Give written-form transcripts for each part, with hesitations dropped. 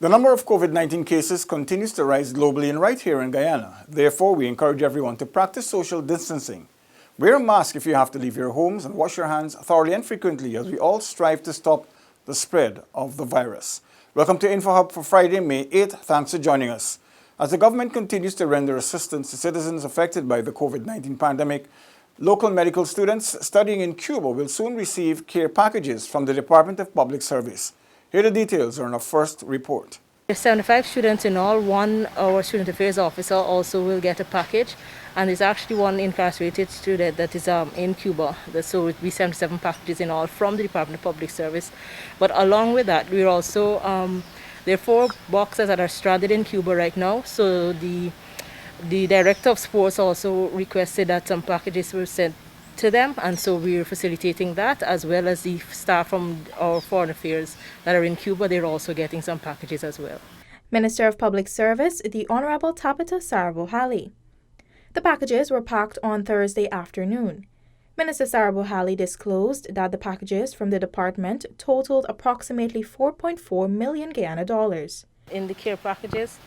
The number of COVID-19 cases continues to rise globally and right here in Guyana. Therefore, we encourage everyone to practice social distancing. Wear a mask if you have to leave your homes and wash your hands thoroughly and frequently as we all strive to stop the spread of the virus. Welcome to InfoHub for Friday, May 8th. Thanks for joining us. As the government continues to render assistance to citizens affected by the COVID-19 pandemic, local medical students studying in Cuba will soon receive care packages from the Department of Public Service. Here are the details on our first report. There's 75 students in all. Our student affairs officer also will get a package, and there's actually one incarcerated student that is in Cuba. So it will be 77 packages in all from the Department of Public Service. But along with that, we're also there are 4 boxers that are stranded in Cuba right now. So the director of sports also requested that some packages were sent to them, and so we're facilitating that, as well as the staff from our foreign affairs that are in Cuba. They're also getting some packages as well. Minister of Public Service, the Honorable Tabitha Sarabohali. The packages were packed on Thursday afternoon. Minister Sarabohali disclosed that the packages from the department totaled approximately 4.4 million Guyana dollars. In the care packages,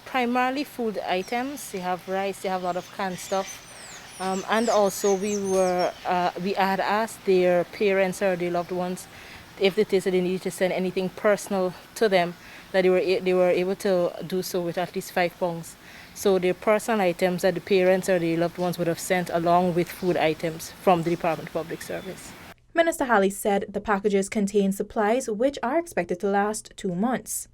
primarily food items. They have rice, they have a lot of canned stuff. And also we had asked their parents or their loved ones if it is that they needed to send anything personal to them, that they were able to do so with at least 5 pounds. So their personal items that the parents or their loved ones would have sent along with food items from the Department of Public Service. Minister Halley said the packages contain supplies which are expected to last 2 months.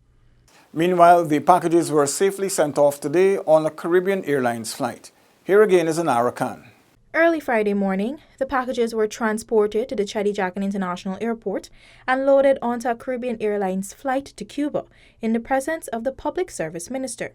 Meanwhile, the packages were safely sent off today on a Caribbean Airlines flight. Here again is Anara Khan. Early Friday morning, the packages were transported to the Chadijakan International Airport and loaded onto a Caribbean Airlines flight to Cuba in the presence of the Public Service Minister.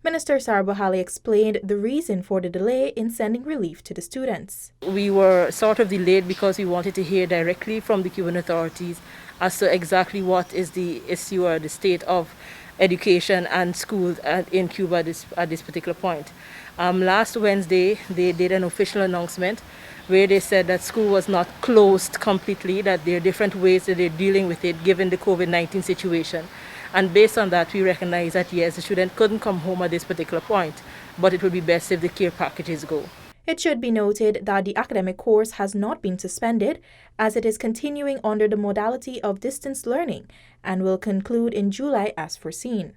Minister Sarabohali explained the reason for the delay in sending relief to the students. We were sort of delayed because we wanted to hear directly from the Cuban authorities as to exactly what is the issue or the state of education and schools in Cuba at this particular point. Last Wednesday, they did an official announcement where they said that school was not closed completely, that there are different ways that they're dealing with it given the COVID-19 situation. And based on that, we recognize that yes, the student couldn't come home at this particular point, but it would be best if the care packages go. It should be noted that the academic course has not been suspended, as it is continuing under the modality of distance learning and will conclude in July as foreseen.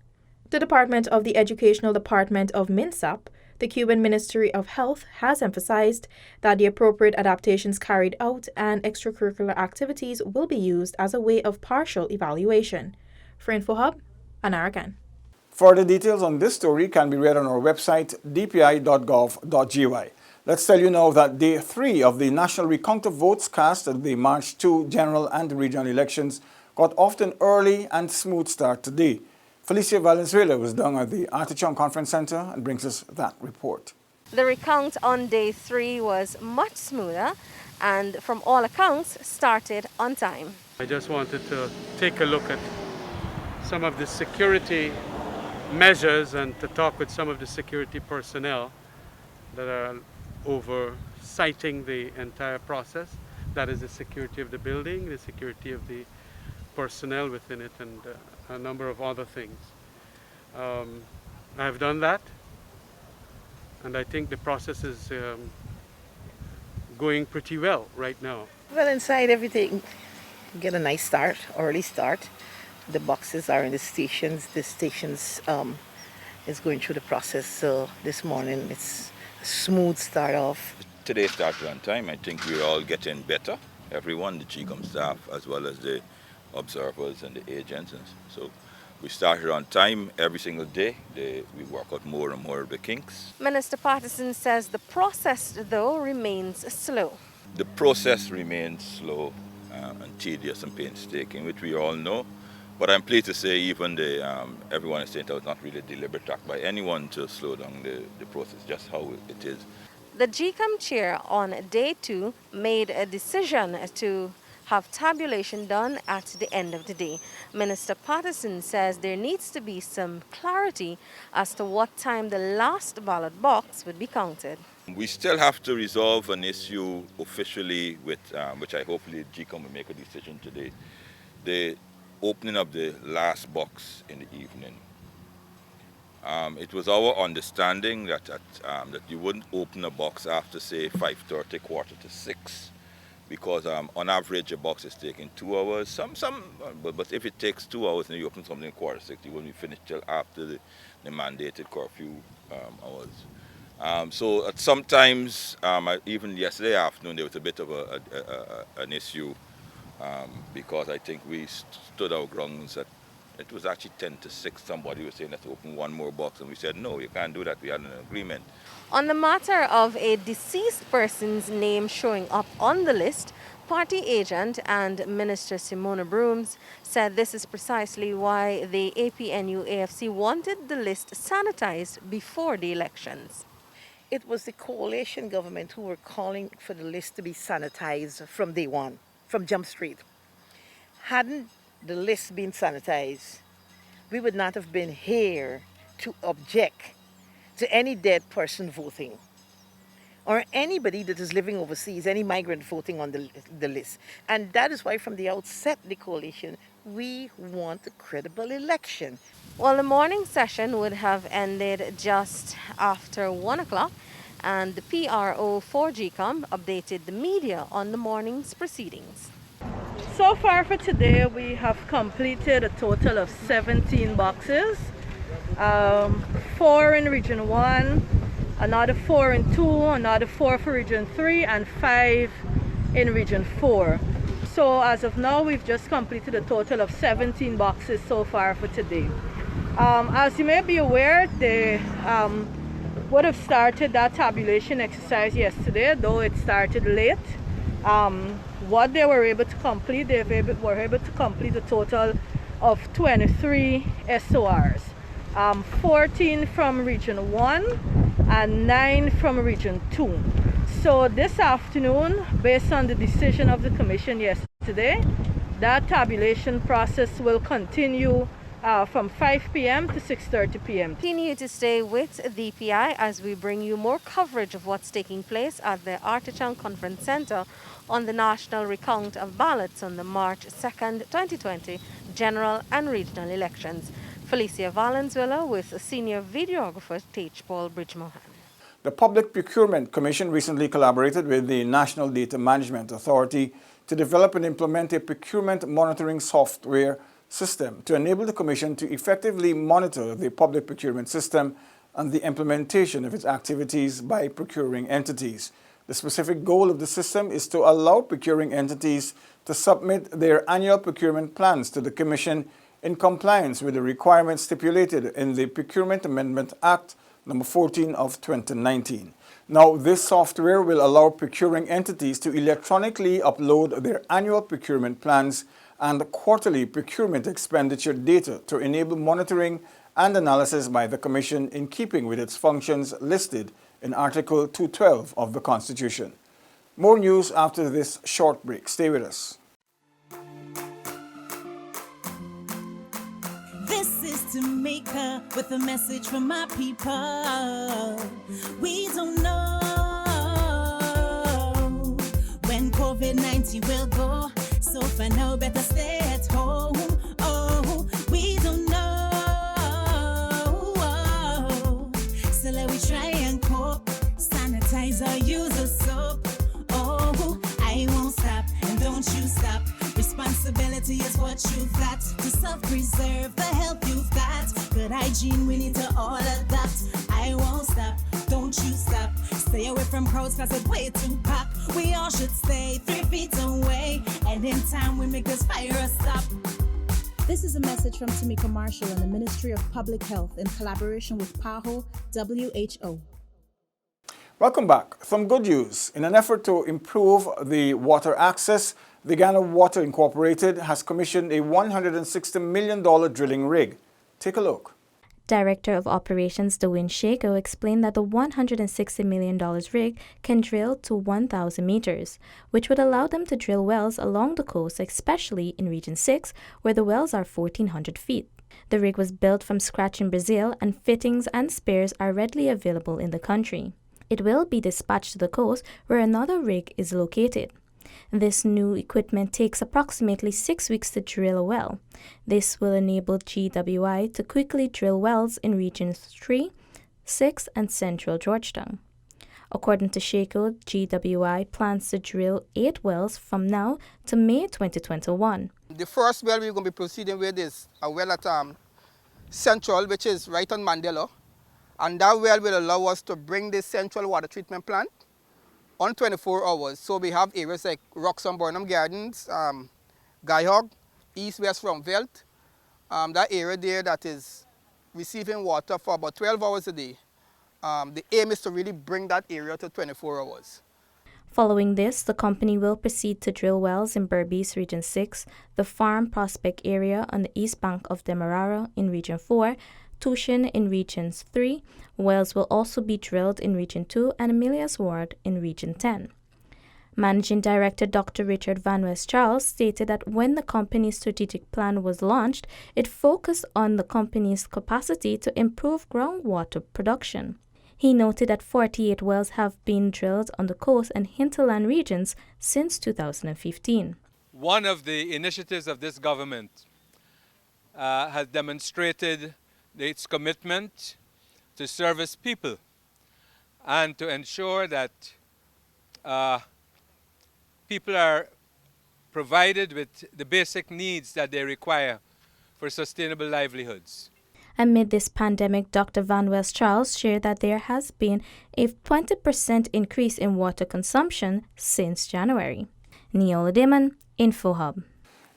The Department of the Educational Department of MINSAP, the Cuban Ministry of Health, has emphasized that the appropriate adaptations carried out and extracurricular activities will be used as a way of partial evaluation. For InfoHub, Anara Khan. Further details on this story can be read on our website, dpi.gov.gy. Let's tell you now that day 3 of the national recount of votes cast at the March 2 general and regional elections got off to an early and smooth start today. Felicia Valenzuela was down at the Artichon Conference Center and brings us that report. The recount on day 3 was much smoother and from all accounts started on time. I just wanted to take a look at some of the security measures and to talk with some of the security personnel that are oversighting the entire process. That is the security of the building, the security of the personnel within it, and a number of other things. I have done that, and I think the process is going pretty well right now. Well, inside everything, get a nice start, early start. The boxes are in the stations. The stations is going through the process. So this morning it's a smooth start off. Today started on time. I think we're all getting better. Everyone, the GCOM staff, as well as the observers and the agents. And so we started on time every single day. We work out more and more of the kinks. Minister Patterson says the process, though, remains slow. The process remains slow and tedious and painstaking, which we all know. But I'm pleased to say even everyone is saying that it was not really a deliberate act by anyone to slow down the process, just how it is. The GCOM chair on day 2 made a decision to have tabulation done at the end of the day. Minister Patterson says there needs to be some clarity as to what time the last ballot box would be counted. We still have to resolve an issue officially with, which I hopefully GCOM will make a decision today. The opening of the last box in the evening. It was our understanding that that you wouldn't open a box after, say, 5:30, 5:45, because on average a box is taking 2 hours. But if it takes 2 hours and you open something 5:45, you won't be finished till after the mandated curfew hours. So at sometimes, even yesterday afternoon, there was a bit of an issue because I think we stood our grounds at. It was actually 5:50. Somebody was saying, let's open one more box. And we said, no, you can't do that. We had an agreement. On the matter of a deceased person's name showing up on the list, party agent and Minister Simona Brooms said this is precisely why the APNU-AFC wanted the list sanitized before the elections. It was the coalition government who were calling for the list to be sanitized from day one, from Jump Street. Hadn't the list been sanitized, we would not have been here to object to any dead person voting or anybody that is living overseas, any migrant voting on the list. And that is why from the outset, the coalition, we want a credible election. Well, the morning session would have ended just after 1 o'clock, and the PRO for GCOM updated the media on the morning's proceedings. So far for today, we have completed a total of 17 boxes, 4 in Region 1, another 4 in 2, another 4 for Region 3, and 5 in Region 4. So as of now, we've just completed a total of 17 boxes so far for today. As you may be aware, they would have started that tabulation exercise yesterday, though it started late. What they were able to complete, were able to complete a total of 23 SORs, 14 from Region 1 and 9 from Region 2. So this afternoon, based on the decision of the Commission yesterday, that tabulation process will continue from 5 p.m. to 6:30 p.m. Continue to stay with DPI as we bring you more coverage of what's taking place at the Artichon Conference Center on the national recount of ballots on the March 2nd, 2020 general and regional elections. Felicia Valenzuela with senior videographer Tage Paul Bridgemohan. The Public Procurement Commission recently collaborated with the National Data Management Authority to develop and implement a procurement monitoring software system to enable the Commission to effectively monitor the public procurement system and the implementation of its activities by procuring entities. The specific goal of the system is to allow procuring entities to submit their annual procurement plans to the Commission in compliance with the requirements stipulated in the Procurement Amendment Act No. 14 of 2019. Now, this software will allow procuring entities to electronically upload their annual procurement plans and quarterly procurement expenditure data to enable monitoring and analysis by the Commission in keeping with its functions listed in Article 212 of the Constitution. More news after this short break. Stay with us. This is Tamika with a message from my people. We don't know when COVID-19 will go, so for now better stay at home. Oh, we don't know, so let we try and cope. Sanitize or use a soap. Oh, I won't stop and don't you stop. Responsibility is what you've got to self-preserve the health you've got. Good hygiene we need to all adopt. I won't stop, don't you stop. Stay away from crowds cause it's way too packed. We all should stay 3 feet away, and in time we make this virus stop. This is a message from Tamika Marshall and the Ministry of Public Health in collaboration with PAHO WHO. Welcome back. Some good news. In an effort to improve the water access, the Guyana Water Incorporated has commissioned a $160 million drilling rig. Take a look. Director of Operations Dwayne Shako explained that the $160 million rig can drill to 1,000 meters, which would allow them to drill wells along the coast, especially in Region 6, where the wells are 1,400 feet. The rig was built from scratch in Brazil, and fittings and spares are readily available in the country. It will be dispatched to the coast, where another rig is located. This new equipment takes approximately 6 weeks to drill a well. This will enable GWI to quickly drill wells in Regions 3, 6, and Central Georgetown. According to Sheiko, GWI plans to drill 8 wells from now to May 2021. The first well we're going to be proceeding with is a well at Central, which is right on Mandela. And that well will allow us to bring this central water treatment plant on 24 hours. So we have areas like Roxham Burnham Gardens, Guyana, east-west from Velt. That area there that is receiving water for about 12 hours a day. The aim is to really bring that area to 24 hours. Following this, the company will proceed to drill wells in Berbice Region 6, the Farm Prospect area on the east bank of Demerara in Region 4, Tushin in Regions 3. Wells will also be drilled in Region 2 and Amelia's Ward in Region 10. Managing Director Dr. Richard Van West Charles stated that when the company's strategic plan was launched, it focused on the company's capacity to improve groundwater production. He noted that 48 wells have been drilled on the coast and hinterland regions since 2015. One of the initiatives of this government has demonstrated its commitment to service people and to ensure that people are provided with the basic needs that they require for sustainable livelihoods. Amid this pandemic, Dr. Van West Charles shared that there has been a 20% increase in water consumption since January. Neola Damon, InfoHub.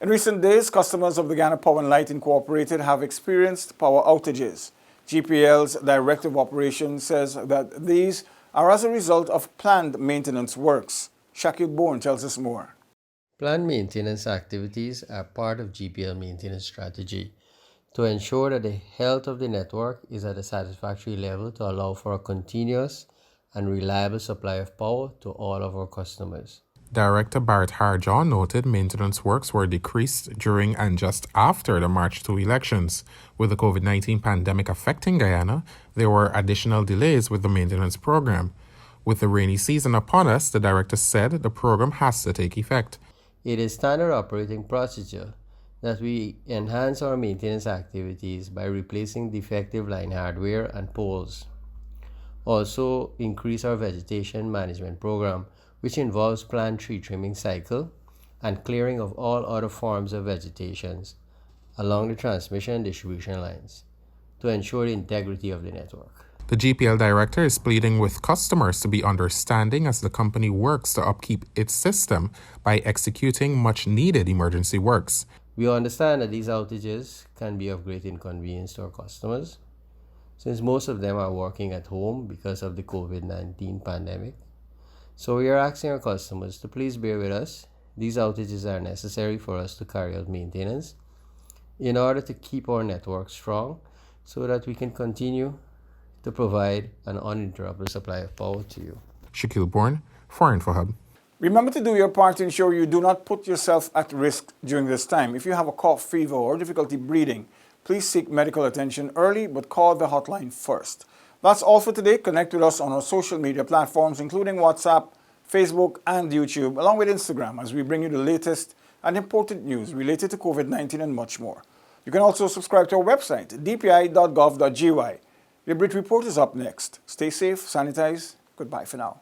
In recent days, customers of the Guyana Power and Light Incorporated have experienced power outages. GPL's Director of Operations says that these are as a result of planned maintenance works. Shakil Bourne tells us more. Planned maintenance activities are part of GPL maintenance strategy to ensure that the health of the network is at a satisfactory level to allow for a continuous and reliable supply of power to all of our customers. Director Barrett Harjaw noted maintenance works were decreased during and just after the March 2 elections. With the COVID-19 pandemic affecting Guyana, there were additional delays with the maintenance program. With the rainy season upon us, the director said the program has to take effect. It is standard operating procedure that we enhance our maintenance activities by replacing defective line hardware and poles. Also, increase our vegetation management program, which involves planned tree trimming cycle and clearing of all other forms of vegetations along the transmission and distribution lines to ensure the integrity of the network. The GPL director is pleading with customers to be understanding as the company works to upkeep its system by executing much-needed emergency works. We understand that these outages can be of great inconvenience to our customers, since most of them are working at home because of the COVID-19 pandemic. So we are asking our customers to please bear with us. These outages are necessary for us to carry out maintenance in order to keep our network strong so that we can continue to provide an uninterrupted supply of power to you. Shakil Bourne for InfoHub. Remember to do your part to ensure you do not put yourself at risk during this time. If you have a cough, fever, or difficulty breathing, please seek medical attention early, but call the hotline first. That's all for today. Connect with us on our social media platforms, including WhatsApp, Facebook, and YouTube, along with Instagram, as we bring you the latest and important news related to COVID-19 and much more. You can also subscribe to our website, dpi.gov.gy. The Brit Report is up next. Stay safe, sanitize. Goodbye for now.